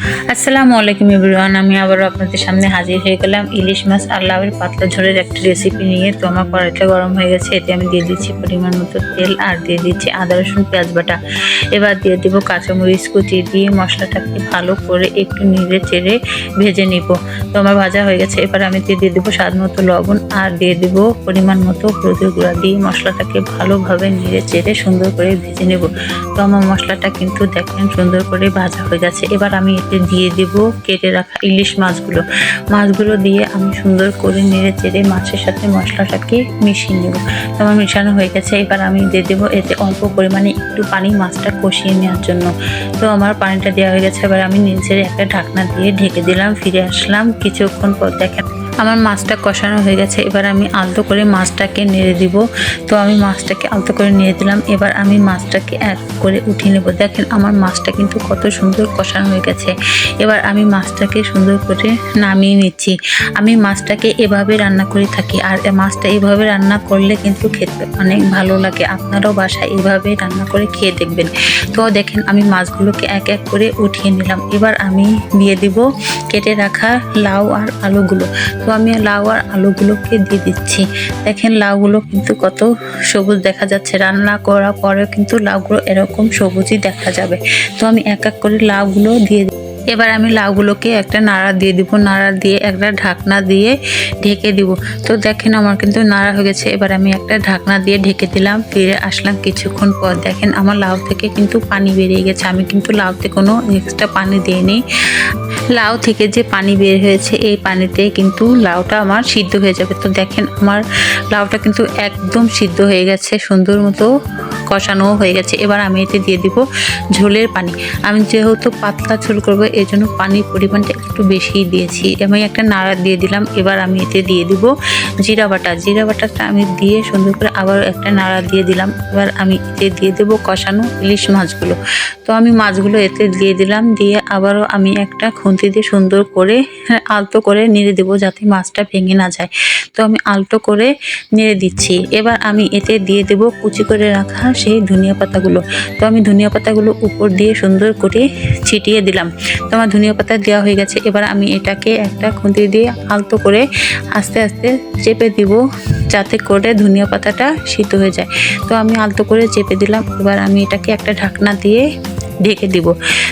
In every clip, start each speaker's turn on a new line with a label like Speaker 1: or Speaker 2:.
Speaker 1: আসসালামু আলাইকুম এভরিওয়ান, আমি আবারও আপনাদের সামনে হাজির হয়ে গেলাম ইলিশ মাছ আর লাউয়ের পাতলা ঝোলের একটা রেসিপি নিয়ে। তো আমার কড়াইটা গরম হয়ে গেছে, এতে আমি দিয়ে দিচ্ছি পরিমাণ মতো তেল আর দিয়ে দিচ্ছি আদা রসুন পেঁয়াজ বাটা। এবার দিয়ে দেবো কাঁচামরিচ কুচি, দিয়ে মশলাটাকে ভালো করে একটু নেড়ে চেড়ে ভেজে নিব। তো আমার ভাজা হয়ে গেছে, এবার আমি দিয়ে দেবো স্বাদ মতো লবণ আর দিয়ে দেবো পরিমাণ মতো হলুদের গুঁড়া, দিয়ে মশলাটাকে ভালোভাবে নেড়ে চেড়ে সুন্দর করে ভেজে নেব। তো আমার মশলাটা কিন্তু দেখেন সুন্দর করে ভাজা হয়ে গেছে। এবার আমি এতে দিয়ে দেব কেটে রাখা ইলিশ মাছগুলো দিয়ে আমি সুন্দর করে নেড়ে চেড়ে মাছের সাথে মশলাটাকে মিশিয়ে নেব। তো আমার মেশানো হয়ে গেছে, এবার আমি দিয়ে দেবো এতে অল্প পরিমাণে একটু পানি মাছটা কষিয়ে নেওয়ার জন্য। তো আমার পানিটা দেওয়া হয়ে গেছে, এবার আমি নিচের একটা ঢাকনা দিয়ে ঢেকে দিলাম। ফিরে আসলাম কিছুক্ষণ পর, দেখেন আমার মাছটা কষানো হয়ে গেছে। এবার আমি আলতো করে মাছটাকে নেড়ে দিব। তো আমি মাছটাকে আলতো করে নেড়ে দিলাম। এবার আমি মাছটাকে এক করে উঠিয়ে নেব। দেখেন আমার মাছটা কিন্তু কত সুন্দর কষানো হয়ে গেছে। এবার আমি মাছটাকে সুন্দর করে নামিয়ে নিচ্ছি। আমি মাছটাকে এভাবে রান্না করে থাকি, আর মাছটা এভাবে রান্না করলে কিন্তু খেতে অনেক ভালো লাগে। আপনারাও বাসায় এভাবে রান্না করে খেয়ে দেখবেন। তো দেখেন আমি মাছগুলোকে এক এক করে উঠিয়ে নিলাম। এবার আমি দিয়ে দিব কেটে রাখা লাউ আর আলুগুলো। তো আমি লাউ আর আলুগুলোকে দিয়ে দিচ্ছি। দেখেন লাউগুলো কিন্তু কত সবুজ দেখা যাচ্ছে, রান্না করার পরেও কিন্তু লাউগুলো এরকম সবুজই দেখা যাবে। তো আমি এক এক করে লাউগুলো দিয়ে এবার আমি লাউগুলোকে একটা নাড়া দিয়ে দিব, নাড়া দিয়ে একটা ঢাকনা দিয়ে ঢেকে দিব। তো দেখেন আমার কিন্তু নাড়া হয়ে গেছে, এবার আমি একটা ঢাকনা দিয়ে ঢেকে দিলাম। ফিরে আসলাম কিছুক্ষণ পর, দেখেন আমার লাউ থেকে কিন্তু পানি বেরিয়ে গেছে। আমি কিন্তু লাউতে কোনো এক্সট্রা পানি দিইনি। লাউ থেকে যে পানি বের হয়েছে এই পানিতে কিন্তু লাউটা আমার সিদ্ধ হয়ে যাবে। তো দেখেন আমার লাউটা কিন্তু একদম সিদ্ধ হয়ে গেছে, সুন্দর মতো কষানো হয়ে গেছে। এবার আমি এতে দিয়ে দিব ঝোলের পানি। আমি যেহেতু পাতলা ঝোল করবো এই জন্য পানির পরিমাণটা একটু বেশিই দিয়েছি। আমি একটা নাড়া দিয়ে দিলাম। এবার আমি এতে দিয়ে দিব জিরা বাটাটা আমি দিয়ে সুন্দর করে আবার একটা নাড়া দিয়ে দিলাম। এবার আমি এতে দিয়ে দেবো কষানো ইলিশ মাছগুলো। তো আমি মাছগুলো এতে দিয়ে দিলাম, দিয়ে আবারও আমি একটা খুন্তি দিয়ে সুন্দর করে আলতো করে নেড়ে দেবো যাতে মাছটা ভেঙে না যায়। তো আমি আলতো করে নেড়ে দিচ্ছি। এবার আমি এতে দিয়ে দেবো কুচি করে রাখা সেই ধনিয়া পাতাগুলো। তো আমি ধনিয়া পাতাগুলো উপর দিয়ে সুন্দর করে ছিটিয়ে দিলাম। তো আমার ধনিয়া পাতা দেওয়া হয়ে গেছে। এবার আমি এটাকে একটা খুন্তি দিয়ে আলতো করে আস্তে আস্তে চেপে দিব যাতে করে ধনিয়া পাতাটা সিদ্ধ হয়ে যায়। তো আমি আলতো করে চেপে দিলাম। এবার আমি এটাকে একটা ঢাকনা দিয়ে ঢেকে দিব।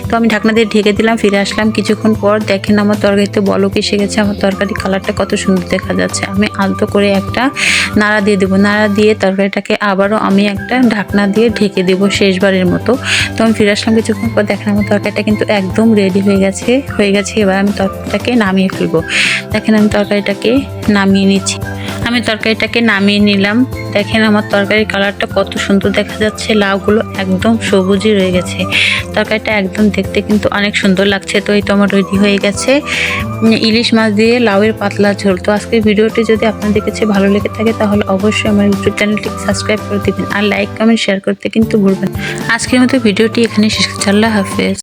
Speaker 1: তো আমি ঢাকনা দিয়ে ঢেকে দিলাম। ফিরে আসলাম কিছুক্ষণ পর, দেখেন আমার তরকারিতে বলক এসে গেছে। আমার তরকারি কালারটা কত সুন্দর দেখা যাচ্ছে। আমি আলতো করে একটা নাড়া দিয়ে দেবো। নাড়া দিয়ে তরকারিটাকে আবারও আমি একটা ঢাকনা দিয়ে ঢেকে দেবো শেষবারের মতো। তো আমি ফিরে আসলাম কিছুক্ষণ পর, দেখেন আমার তরকারিটা কিন্তু একদম রেডি হয়ে গেছে। এবার আমি তরকারিটাকে নামিয়ে ফেলবো। দেখেন আমি তরকারিটাকে নামিয়ে নিচ্ছি। আমি তরকারিটাকে নামিয়ে নিলাম। দেখেন আমার তরকারির কালারটা কত সুন্দর দেখা যাচ্ছে। লাউগুলো একদম সবুজই রয়ে গেছে। তরকারিটা একদম দেখতে কিন্তু অনেক সুন্দর লাগছে। তো এই তো আমার রেডি হয়ে গেছে ইলিশ মাছ দিয়ে লাউয়ের পাতলা ঝোল। তো আজকের ভিডিওটি যদি আপনাদের কাছে ভালো লেগে থাকে তাহলে অবশ্যই আমার ইউটিউব চ্যানেলটিকে সাবস্ক্রাইব করে দেবেন আর লাইক কমেন্ট শেয়ার করতে কিন্তু ভুলবেন। আজকের মতো ভিডিওটি এখানে শেষ করছি। আল্লাহ হাফেজ।